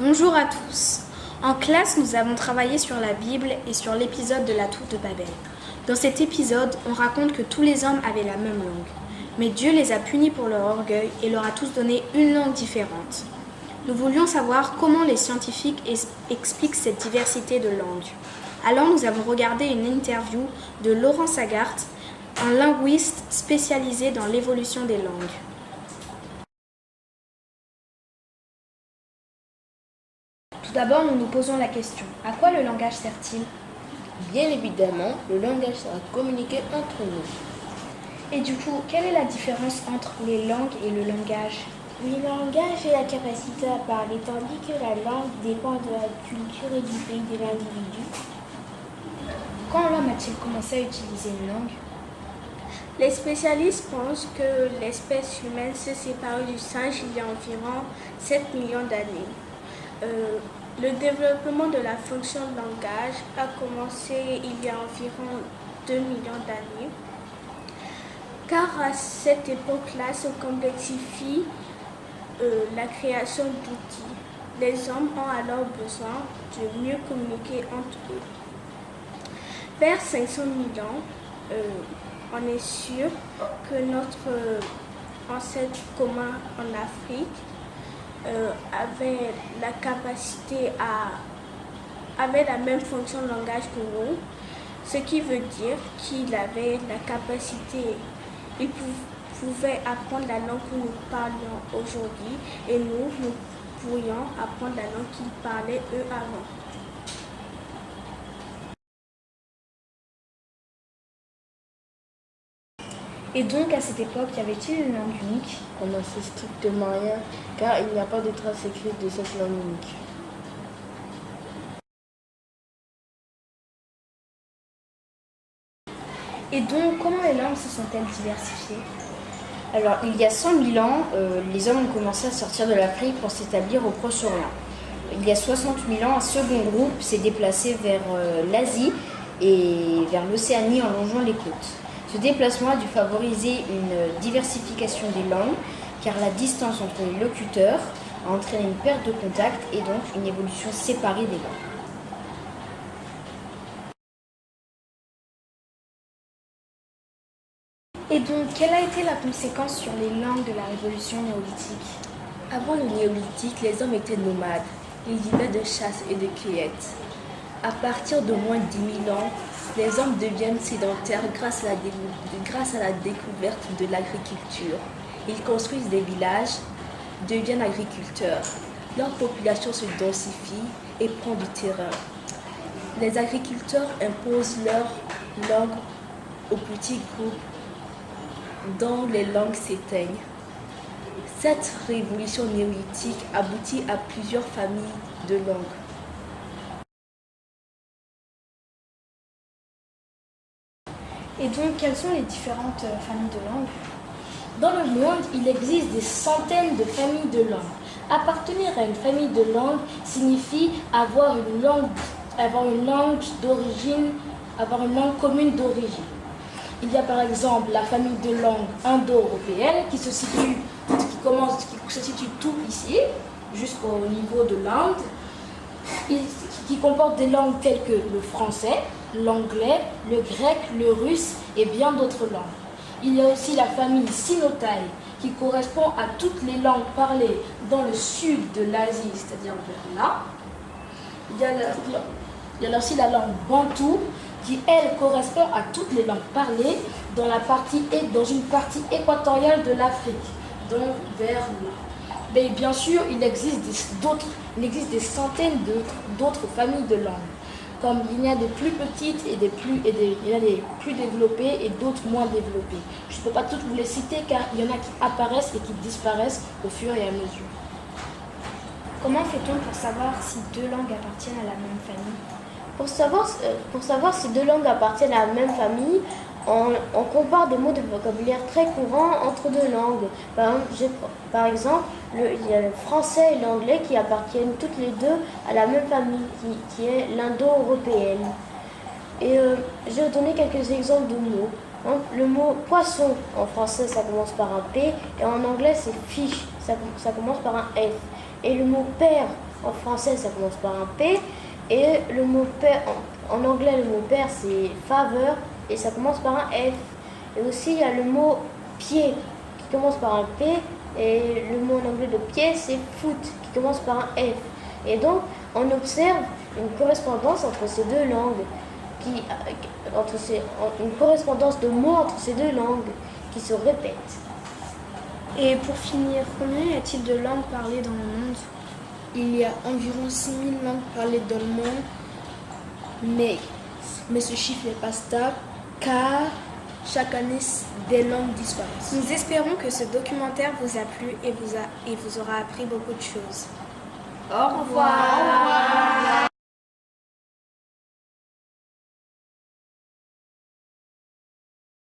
Bonjour à tous. En classe, nous avons travaillé sur la Bible et sur l'épisode de la Tour de Babel. Dans cet épisode, on raconte que tous les hommes avaient la même langue. Mais Dieu les a punis pour leur orgueil et leur a tous donné une langue différente. Nous voulions savoir comment les scientifiques expliquent cette diversité de langues. Alors nous avons regardé une interview de Laurent Sagart, un linguiste spécialisé dans l'évolution des langues. Tout d'abord, nous nous posons la question, à quoi le langage sert-il ? Bien évidemment, le langage sert à communiquer entre nous. Et du coup, quelle est la différence entre les langues et le langage ? Le langage est la capacité à parler, tandis que la langue dépend de la culture et du pays de l'individu. Quand l'homme a-t-il commencé à utiliser une langue ? Les spécialistes pensent que l'espèce humaine s'est séparée du singe il y a environ 7 millions d'années. Le développement de la fonction de langage a commencé il y a environ 2 millions d'années, car à cette époque-là se complexifie la création d'outils. Les hommes ont alors besoin de mieux communiquer entre eux. Vers 500 000 ans, on est sûr que notre ancêtre commun en Afrique avait la capacité avait la même fonction de langage que nous, ce qui veut dire qu'il avait la capacité, il pouvait apprendre la langue que nous parlions aujourd'hui et nous pourrions apprendre la langue qu'ils parlaient eux avant. Et donc, à cette époque, y avait-il une langue unique ? On n'en sait strictement rien, car il n'y a pas de traces écrites de cette langue unique. Et donc, comment les langues se sont-elles diversifiées ? Alors, il y a 100 000 ans, les hommes ont commencé à sortir de l'Afrique pour s'établir au Proche-Orient. Il y a 60 000 ans, un second groupe s'est déplacé vers l'Asie et vers l'Océanie en longeant les côtes. Ce déplacement a dû favoriser une diversification des langues, car la distance entre les locuteurs a entraîné une perte de contact et donc une évolution séparée des langues. Et donc, quelle a été la conséquence sur les langues de la révolution néolithique ? Avant le néolithique, les hommes étaient nomades. Ils vivaient de chasse et de cueillette. À partir de moins de 10 000 ans, les hommes deviennent sédentaires grâce à la découverte de l'agriculture. Ils construisent des villages, deviennent agriculteurs. Leur population se densifie et prend du terrain. Les agriculteurs imposent leur langue aux petits groupes dont les langues s'éteignent. Cette révolution néolithique aboutit à plusieurs familles de langues. Et donc, quelles sont les différentes familles de langues ? Dans le monde, il existe des centaines de familles de langues. Appartenir à une famille de langues signifie avoir une langue commune d'origine. Il y a par exemple la famille de langues indo-européennes qui se situe tout ici, jusqu'au niveau de l'Inde, qui comporte des langues telles que le français, l'anglais, le grec, le russe et bien d'autres langues. Il y a aussi la famille sino-thaï qui correspond à toutes les langues parlées dans le sud de l'Asie, c'est-à-dire vers là. Il y a aussi la langue bantoue qui, elle, correspond à toutes les langues parlées dans une partie équatoriale de l'Afrique, donc vers là. Mais bien sûr, il existe des centaines d'autres familles de langues. Comme il y a des plus petites il y a des plus développées et d'autres moins développées. Je ne peux pas toutes vous les citer car il y en a qui apparaissent et qui disparaissent au fur et à mesure. Comment fait-on pour savoir si deux langues appartiennent à la même famille ? Pour savoir si deux langues appartiennent à la même famille, on compare des mots de vocabulaire très courants entre deux langues. Par exemple, il y a le français et l'anglais qui appartiennent toutes les deux à la même famille, qui est l'indo-européenne. Et je vais vous donner quelques exemples de mots. Le mot poisson, en français, ça commence par un P, et en anglais, c'est fish, ça commence par un F. Et le mot père, en français, ça commence par un P. Et le mot père, en anglais, le mot père, c'est father. Et ça commence par un F. Et aussi, il y a le mot pied, qui commence par un P. Et le mot en anglais de pied, c'est foot, qui commence par un F. Et donc, on observe une correspondance entre ces deux langues, une correspondance de mots entre ces deux langues qui se répètent. Et pour finir, combien y a-t-il de langues parlées dans le monde? Il y a environ 6000 langues parlées dans le monde, mais ce chiffre n'est pas stable car chaque année des langues disparaissent. Nous espérons que ce documentaire vous a plu et vous aura appris beaucoup de choses. Au revoir.